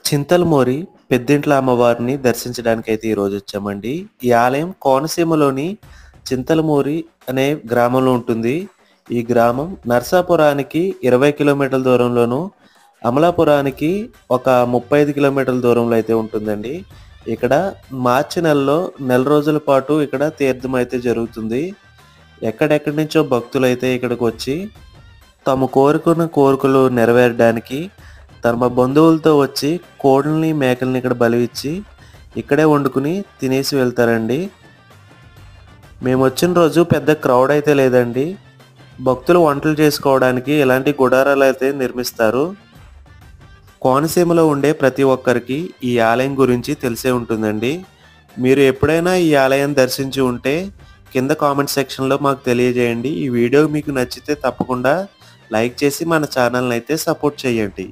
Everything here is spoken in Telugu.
చింతలమూరి పెద్దింట్ల అమ్మవారిని దర్శించడానికైతే ఈరోజు వచ్చామండి. ఈ ఆలయం కోనసీమలోని చింతలమూరి అనే గ్రామంలో ఉంటుంది. ఈ గ్రామం నరసాపురానికి 20 కిలోమీటర్ల దూరంలోను, అమలాపురానికి ఒక 35 కిలోమీటర్ల దూరంలో అయితే ఉంటుందండి. ఇక్కడ మార్చి నెలలో నెల రోజుల పాటు ఇక్కడ తీర్థం అయితే జరుగుతుంది. ఎక్కడెక్కడి నుంచో భక్తులైతే ఇక్కడికి వచ్చి తాము కోరుకున్న కోరికలు నెరవేరడానికి తమ బంధువులతో వచ్చి కోడుల్ని, మేకల్ని ఇక్కడ బలి ఇచ్చి ఇక్కడే వండుకుని తినేసి వెళ్తారండి. మేము వచ్చిన రోజు పెద్ద క్రౌడ్ అయితే లేదండి. భక్తులు వంటలు చేసుకోవడానికి ఇలాంటి గుడారాలు అయితే నిర్మిస్తారు. కోనసీమలో ఉండే ప్రతి ఒక్కరికి ఈ ఆలయం గురించి తెలిసే ఉంటుందండి. మీరు ఎప్పుడైనా ఈ ఆలయం దర్శించి ఉంటే కింద కామెంట్ సెక్షన్లో మాకు తెలియజేయండి. ఈ వీడియో మీకు నచ్చితే తప్పకుండా లైక్ చేసి మన ఛానల్ని అయితే సపోర్ట్ చేయండి.